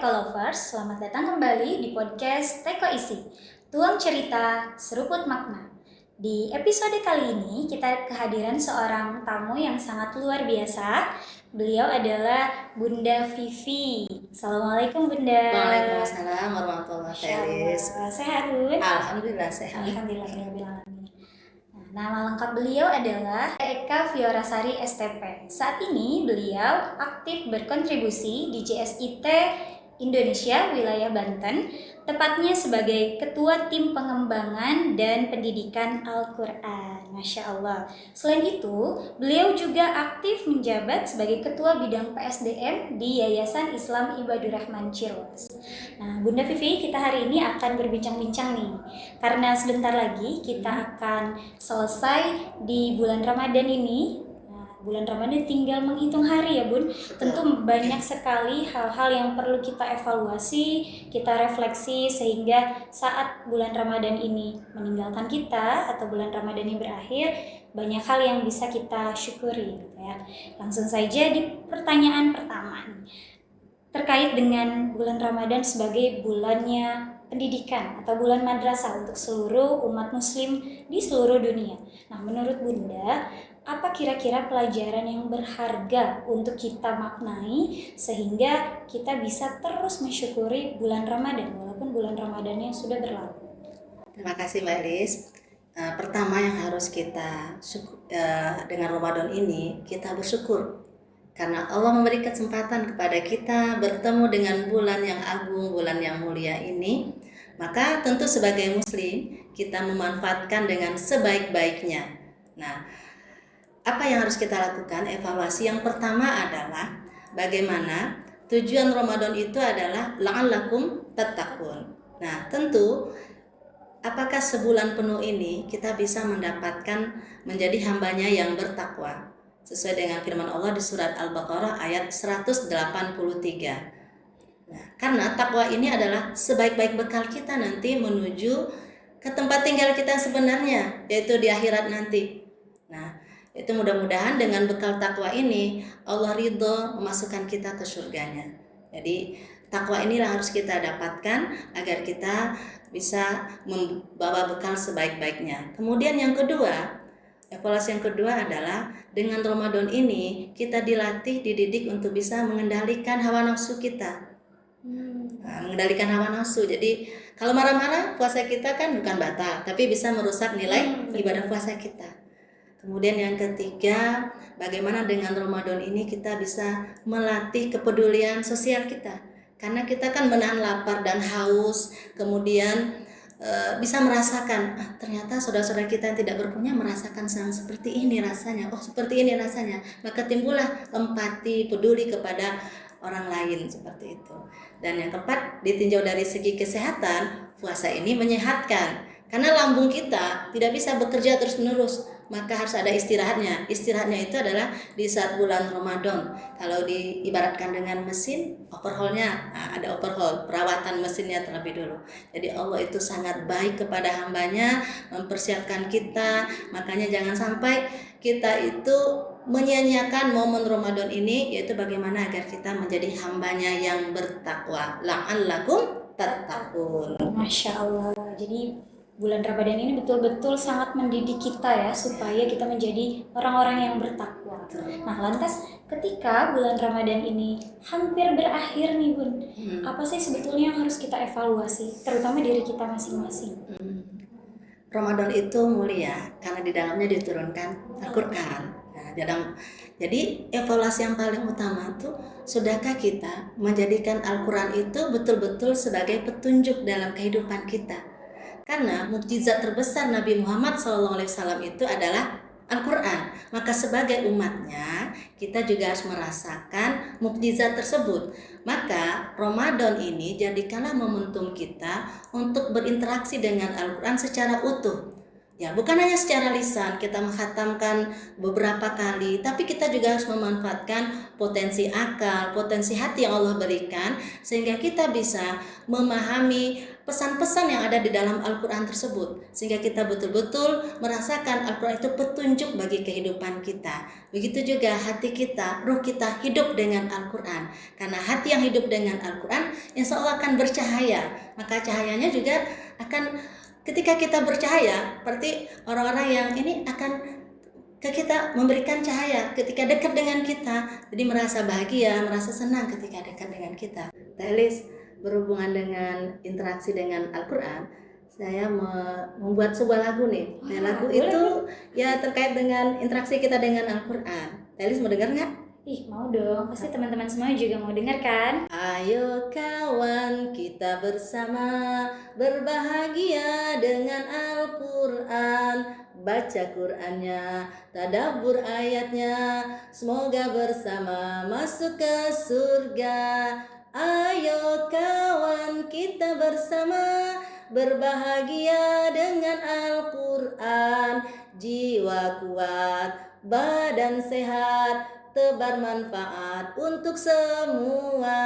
Teko Lovers, selamat datang kembali di podcast Teko Isi. Tuang cerita, seruput makna. Di episode kali ini kita kehadiran seorang tamu yang sangat luar biasa. Beliau adalah Bunda Vivi. Assalamualaikum Bunda. Waalaikumsalam warahmatullahi wabarakatuh. Sehat Bun? Alhamdulillah sehat. Alhamdulillah. Nama lengkap beliau adalah Eka Fiorasari STP. Saat ini beliau aktif berkontribusi di JSIT Indonesia wilayah Banten, tepatnya sebagai Ketua Tim Pengembangan dan Pendidikan Al-Quran. Masya Allah. Selain itu, beliau juga aktif menjabat sebagai Ketua Bidang PSDM di Yayasan Islam Ibadur Rahman Cirwas. Nah, Bunda Vivi, kita hari ini akan berbincang-bincang nih, karena sebentar lagi kita akan selesai di bulan Ramadan ini. Bulan Ramadan tinggal menghitung hari ya Bun. Tentu banyak sekali hal-hal yang perlu kita evaluasi, kita refleksi, sehingga saat bulan Ramadan ini meninggalkan kita atau bulan Ramadan ini berakhir, banyak hal yang bisa kita syukuri gitu ya. Langsung saja di pertanyaan pertama nih, terkait dengan bulan Ramadan sebagai bulannya pendidikan atau bulan madrasah untuk seluruh umat muslim di seluruh dunia. Nah, menurut Bunda, apa kira-kira pelajaran yang berharga untuk kita maknai sehingga kita bisa terus mensyukuri bulan Ramadan walaupun bulan Ramadannya sudah berlalu? Terima kasih Mbak Elis. Pertama yang harus kita dengan Ramadan ini, kita bersyukur karena Allah memberi kesempatan kepada kita bertemu dengan bulan yang agung, bulan yang mulia ini. Maka tentu sebagai muslim kita memanfaatkan dengan sebaik-baiknya. Nah, apa yang harus kita lakukan? Evaluasi yang pertama adalah bagaimana tujuan Ramadan itu adalah la'allakum tattaqun. Nah, tentu apakah sebulan penuh ini kita bisa mendapatkan menjadi hambanya yang bertakwa sesuai dengan firman Allah di surat Al-Baqarah ayat 183. Nah, karena takwa ini adalah sebaik-baik bekal kita nanti menuju ke tempat tinggal kita sebenarnya, yaitu di akhirat nanti. Nah, itu mudah-mudahan dengan bekal takwa ini Allah ridho memasukkan kita ke surganya. Jadi takwa inilah harus kita dapatkan agar kita bisa membawa bekal sebaik-baiknya. Kemudian yang kedua, evaluasi yang kedua adalah dengan Ramadan ini kita dilatih, dididik untuk bisa mengendalikan hawa nafsu kita. Mengendalikan hawa nafsu. Jadi kalau marah-marah puasa kita kan bukan batal, tapi bisa merusak nilai ibadah puasa kita. Kemudian yang ketiga, bagaimana dengan Ramadan ini kita bisa melatih kepedulian sosial kita. Karena kita kan menahan lapar dan haus, kemudian bisa merasakan, ternyata saudara-saudara kita yang tidak berpunya merasakan seperti ini rasanya, seperti ini rasanya. Maka timbullah empati, peduli kepada orang lain seperti itu. Dan yang keempat, ditinjau dari segi kesehatan, puasa ini menyehatkan. Karena lambung kita tidak bisa bekerja terus-menerus, maka harus ada istirahatnya. Istirahatnya itu adalah di saat bulan Ramadan. Kalau diibaratkan dengan mesin, overhaulnya, ada overhaul, perawatan mesinnya terlebih dulu. Jadi Allah itu sangat baik kepada hambanya, mempersiapkan kita. Makanya jangan sampai kita itu menyia-nyiakan momen Ramadan ini, yaitu bagaimana agar kita menjadi hambanya yang bertakwa. La'allakum tattaqun. Masya Allah. Jadi bulan Ramadan ini betul-betul sangat mendidik kita ya, supaya kita menjadi orang-orang yang bertakwa. Nah, lantas ketika bulan Ramadan ini hampir berakhir nih Bun, apa sih sebetulnya yang harus kita evaluasi, terutama diri kita masing-masing? Ramadan itu mulia karena di dalamnya diturunkan Al-Quran. Nah, jadi evaluasi yang paling utama itu, sudahkah kita menjadikan Al-Quran itu betul-betul sebagai petunjuk dalam kehidupan kita? Karena mukjizat terbesar Nabi Muhammad SAW itu adalah Al-Quran. Maka sebagai umatnya, kita juga harus merasakan mukjizat tersebut. Maka Ramadan ini jadikanlah momentum kita untuk berinteraksi dengan Al-Quran secara utuh. Ya, bukan hanya secara lisan kita menghatamkan beberapa kali, tapi kita juga harus memanfaatkan potensi akal, potensi hati yang Allah berikan, sehingga kita bisa memahami pesan-pesan yang ada di dalam Al-Quran tersebut, sehingga kita betul-betul merasakan Al-Quran itu petunjuk bagi kehidupan kita. Begitu juga hati kita, ruh kita hidup dengan Al-Quran, karena hati yang hidup dengan Al-Quran insya Allah akan bercahaya, maka cahayanya juga akan, ketika kita bercahaya, berarti orang-orang yang ini akan ke kita memberikan cahaya ketika dekat dengan kita. Jadi merasa bahagia, merasa senang ketika dekat dengan kita. Telis, berhubungan dengan interaksi dengan Al-Quran, saya membuat sebuah lagu nih. Nah, lagu boleh, itu ya terkait dengan interaksi kita dengan Al-Quran. Telis mau dengar nggak? Ih, mau dong. Pasti teman-teman semua juga mau dengar kan? Ayo kawan, kita bersama berbahagia dengan Al-Quran. Baca Qurannya, tadabbur ayatnya, semoga bersama masuk ke surga. Ayo kawan, kita bersama berbahagia dengan Al-Quran. Jiwa kuat, badan sehat, tebar manfaat untuk semua.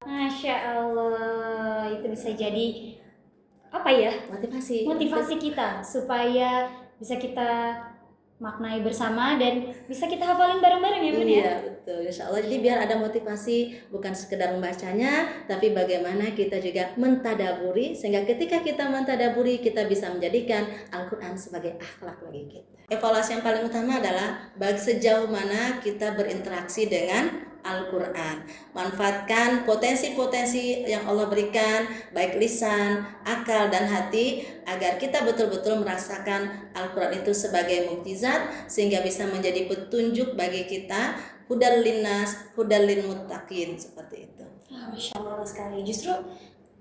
Masya Allah, itu bisa jadi apa ya? Motivasi kita supaya bisa kita maknai bersama dan bisa kita hafalin bareng-bareng ya Bun ya? Iya betul, insya Allah. Jadi biar ada motivasi, bukan sekedar membacanya, tapi bagaimana kita juga mentadaburi, sehingga ketika kita mentadaburi kita bisa menjadikan Al-Quran sebagai akhlak bagi kita. Evaluasi yang paling utama adalah sejauh mana kita berinteraksi dengan Al-Quran. Manfaatkan potensi-potensi yang Allah berikan, baik lisan, akal, dan hati, agar kita betul-betul merasakan Al-Quran itu sebagai mukjizat, sehingga bisa menjadi petunjuk bagi kita, hudal linnas, hudal lil muttaqin, seperti itu. Masya Allah sekali. Justru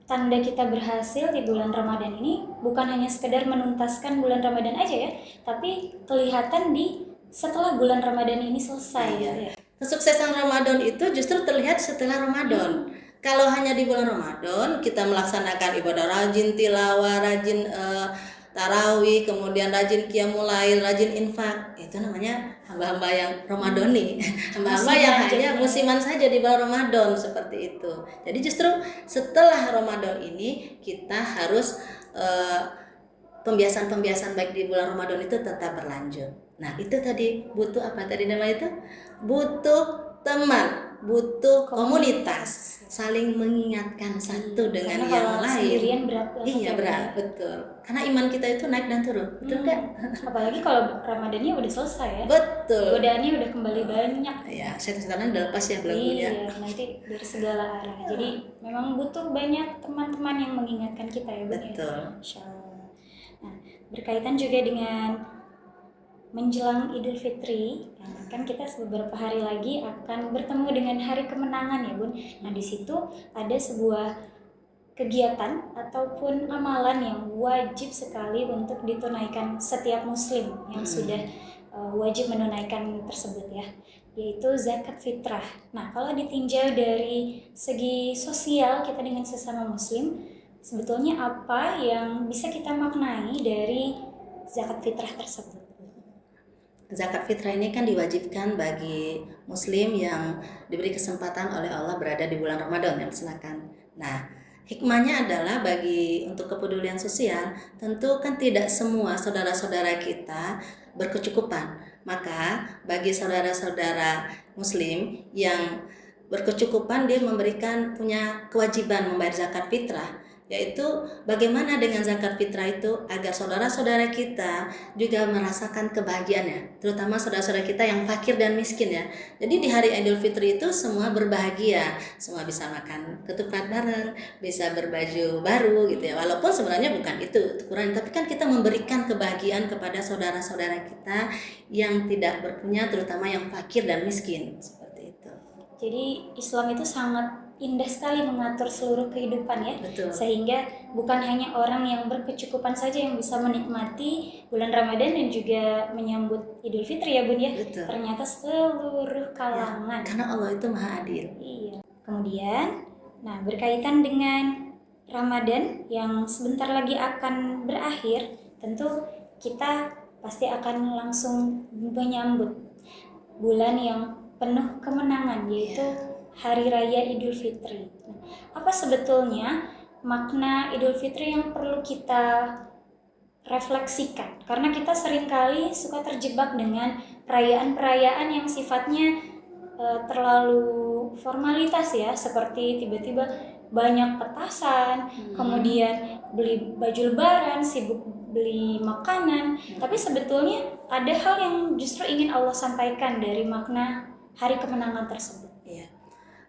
tanda kita berhasil di bulan Ramadan ini bukan hanya sekedar menuntaskan bulan Ramadan aja ya, tapi kelihatan di setelah bulan Ramadan ini selesai gitu ya. Kesuksesan Ramadan itu justru terlihat setelah Ramadan. Kalau hanya di bulan Ramadan kita melaksanakan ibadah rajin tilawah, rajin tarawih, kemudian rajin qiyamul lail, rajin infak, itu namanya hamba-hamba yang Ramadani, hamba-hamba yang hanya musiman saja di bulan Ramadan, seperti itu. Jadi justru setelah Ramadan ini kita harus pembiasaan-pembiasaan baik di bulan Ramadan itu tetap berlanjut. Nah, itu tadi butuh apa tadi nama itu? Butuh teman, butuh komunitas, saling mengingatkan satu dengan Karena yang kalau lain. sendirian berat banget. Iya, berat, betul. Karena iman kita itu naik dan turun, betul nggak? Apalagi kalau Ramadannya udah selesai ya. Betul. Godaannya udah kembali banyak. Ya, setan-setan udah lepas ya belenggunya. Iya, nanti dari segala arah. Jadi memang butuh banyak teman-teman yang mengingatkan kita ya, Bun. Betul. Insya Allah. Nah, berkaitan juga dengan menjelang Idul Fitri, kan kita beberapa hari lagi akan bertemu dengan hari kemenangan ya Bun. Nah di situ ada sebuah kegiatan ataupun amalan yang wajib sekali untuk ditunaikan setiap muslim yang sudah wajib menunaikan tersebut ya, yaitu zakat fitrah. Nah kalau ditinjau dari segi sosial kita dengan sesama muslim, sebetulnya apa yang bisa kita maknai dari zakat fitrah tersebut? Zakat fitrah ini kan diwajibkan bagi muslim yang diberi kesempatan oleh Allah berada di bulan Ramadan yang melaksanakan. Nah, hikmahnya adalah untuk kepedulian sosial, tentu kan tidak semua saudara-saudara kita berkecukupan. Maka bagi saudara-saudara muslim yang berkecukupan, dia punya kewajiban membayar zakat fitrah, yaitu bagaimana dengan zakat fitrah itu agar saudara-saudara kita juga merasakan kebahagiaannya, terutama saudara-saudara kita yang fakir dan miskin ya. Jadi di hari Idul Fitri itu semua berbahagia, semua bisa makan ketupat bareng, bisa berbaju baru gitu ya. Walaupun sebenarnya bukan itu ukuran, tapi kan kita memberikan kebahagiaan kepada saudara-saudara kita yang tidak berpunya, terutama yang fakir dan miskin, seperti itu. Jadi Islam itu sangat indah sekali mengatur seluruh kehidupan ya. Betul. Sehingga bukan hanya orang yang berkecukupan saja yang bisa menikmati bulan Ramadan dan juga menyambut Idul Fitri ya Bun ya. Betul. Ternyata seluruh kalangan. Ya, karena Allah itu Maha Adil. Iya. Kemudian, nah berkaitan dengan Ramadan yang sebentar lagi akan berakhir, tentu kita pasti akan langsung menyambut bulan yang penuh kemenangan, yaitu Hari Raya Idul Fitri. Apa sebetulnya makna Idul Fitri yang perlu kita refleksikan? Karena kita seringkali suka terjebak dengan perayaan-perayaan yang sifatnya terlalu formalitas ya, seperti tiba-tiba banyak petasan, kemudian beli baju lebaran, sibuk beli makanan, tapi sebetulnya ada hal yang justru ingin Allah sampaikan dari makna hari kemenangan tersebut. Iya.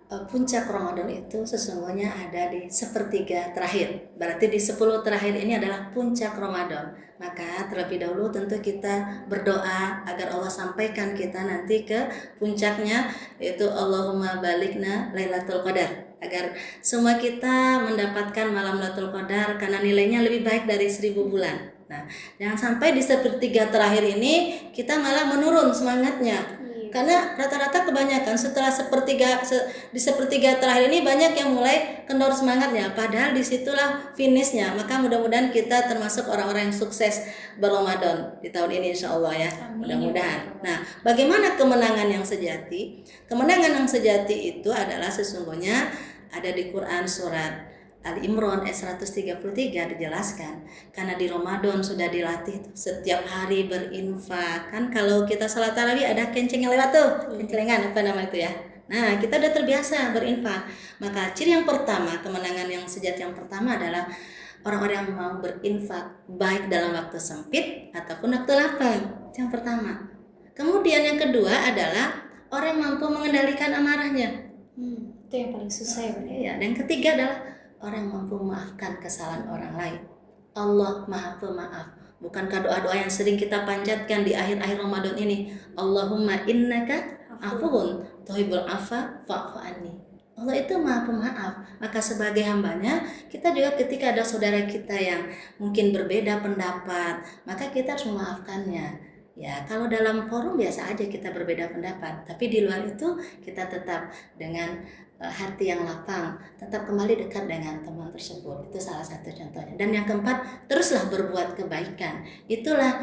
Puncak Ramadan itu sesungguhnya ada di sepertiga terakhir. Berarti di 10 terakhir ini adalah puncak Ramadan. Maka terlebih dahulu tentu kita berdoa agar Allah sampaikan kita nanti ke puncaknya, yaitu Allahumma balikna Lailatul Qadar. Agar semua kita mendapatkan malam Lailatul Qadar karena nilainya lebih baik dari 1000 bulan. Nah, jangan sampai di sepertiga terakhir ini kita malah menurun semangatnya. Karena rata-rata kebanyakan setelah di sepertiga terakhir ini banyak yang mulai kendor semangatnya, padahal disitulah finishnya. Maka mudah-mudahan kita termasuk orang-orang yang sukses berRamadan di tahun ini, insya Allah ya. Mudah-mudahan. Nah, bagaimana kemenangan yang sejati? Kemenangan yang sejati itu adalah sesungguhnya ada di Quran surat Ali Imran ayat 133 dijelaskan, karena di Ramadan sudah dilatih setiap hari berinfak. Kan kalau kita salat tarawih ada kenceng yang lewat tuh, kencengan apa nama itu ya. Nah, kita udah terbiasa berinfak. Maka ciri yang pertama, kemenangan yang sejati yang pertama adalah orang-orang yang mau berinfak baik dalam waktu sempit ataupun waktu lapang. Yang pertama. Kemudian yang kedua adalah orang yang mampu mengendalikan amarahnya. Itu yang paling susah ya, Bunda. Iya, dan yang ketiga adalah orang yang mampu memaafkan kesalahan orang lain. Allah Maha Pemaaf. Bukankah doa-doa yang sering kita panjatkan di akhir-akhir Ramadan ini? Allahumma innaka afuwun tuhibbul afwa fa'fu anni. Allah itu Maha Pemaaf. Maka sebagai hambanya, kita juga ketika ada saudara kita yang mungkin berbeda pendapat, maka kita harus memaafkannya. Ya, kalau dalam forum biasa aja kita berbeda pendapat, tapi di luar itu kita tetap dengan hati yang lapang, tetap kembali dekat dengan teman tersebut. Itu salah satu contohnya. Dan yang keempat, teruslah berbuat kebaikan. Itulah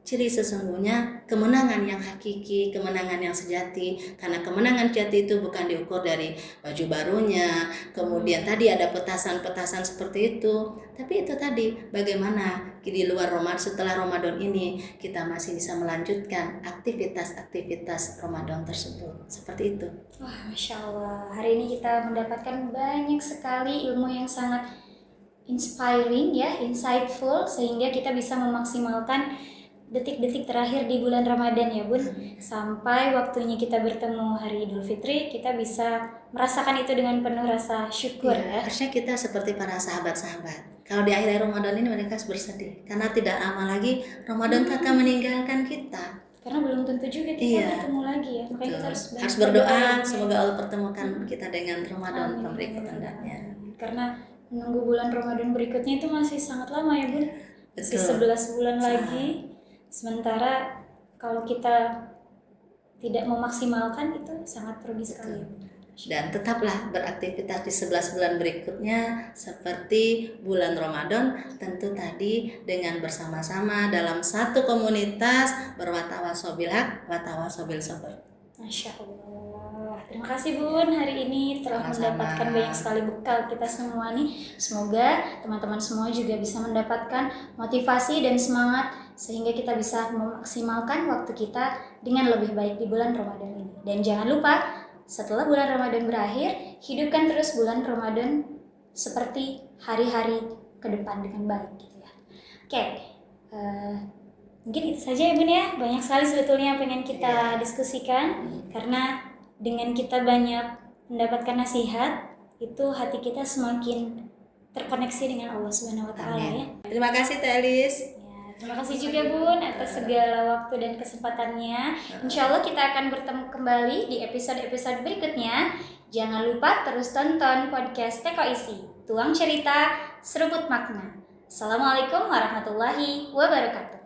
ciri sesungguhnya kemenangan yang hakiki, kemenangan yang sejati. Karena kemenangan sejati itu bukan diukur dari baju barunya, kemudian tadi ada petasan-petasan seperti itu. Tapi itu tadi, bagaimana di luar Ramadan, setelah Ramadan ini kita masih bisa melanjutkan aktivitas-aktivitas Ramadan tersebut. Seperti itu. Wah, Masya Allah. Hari ini kita mendapatkan banyak sekali ilmu yang sangat inspiring ya, insightful, sehingga kita bisa memaksimalkan detik-detik terakhir di bulan Ramadan ya Bun. Sampai waktunya kita bertemu hari Idul Fitri, kita bisa merasakan itu dengan penuh rasa syukur ya. Harusnya kita seperti para sahabat-sahabat. Kalau di akhir Ramadan ini mereka bersedih karena tidak lama lagi Ramadan akan meninggalkan kita. Karena belum tentu juga kita bertemu lagi ya. Makanya kita harus berdoa semoga Allah pertemukan kita dengan Ramadan berikutnya. Karena menunggu bulan Ramadan berikutnya itu masih sangat lama ya Bun. Masih 11 bulan lagi. Sementara kalau kita tidak memaksimalkan itu sangat rugi sekali. Dan tetaplah beraktivitas di 11 bulan berikutnya seperti bulan Ramadan, tentu tadi dengan bersama-sama dalam satu komunitas berwatawasaw bil haq watawasaw sabr. Masya Allah. Terima kasih Bun, hari ini telah mendapatkan banyak sekali bekal kita semua nih. Semoga teman-teman semua juga bisa mendapatkan motivasi dan semangat sehingga kita bisa memaksimalkan waktu kita dengan lebih baik di bulan Ramadan ini. Dan jangan lupa, setelah bulan Ramadan berakhir, hidupkan terus bulan Ramadan seperti hari-hari ke depan dengan baik gitu ya. Oke, mungkin itu saja ya Bun ya. Banyak sekali sebetulnya yang pengen kita diskusikan. Karena dengan kita banyak mendapatkan nasihat, itu hati kita semakin terkoneksi dengan Allah Subhanahu wa taala ya. Terima kasih Teh Elis. Terima kasih juga Bun atas segala waktu dan kesempatannya. Insya Allah kita akan bertemu kembali di episode-episode berikutnya. Jangan lupa terus tonton podcast Teko Isi, Tuang Cerita, Seruput Makna. Assalamualaikum warahmatullahi wabarakatuh.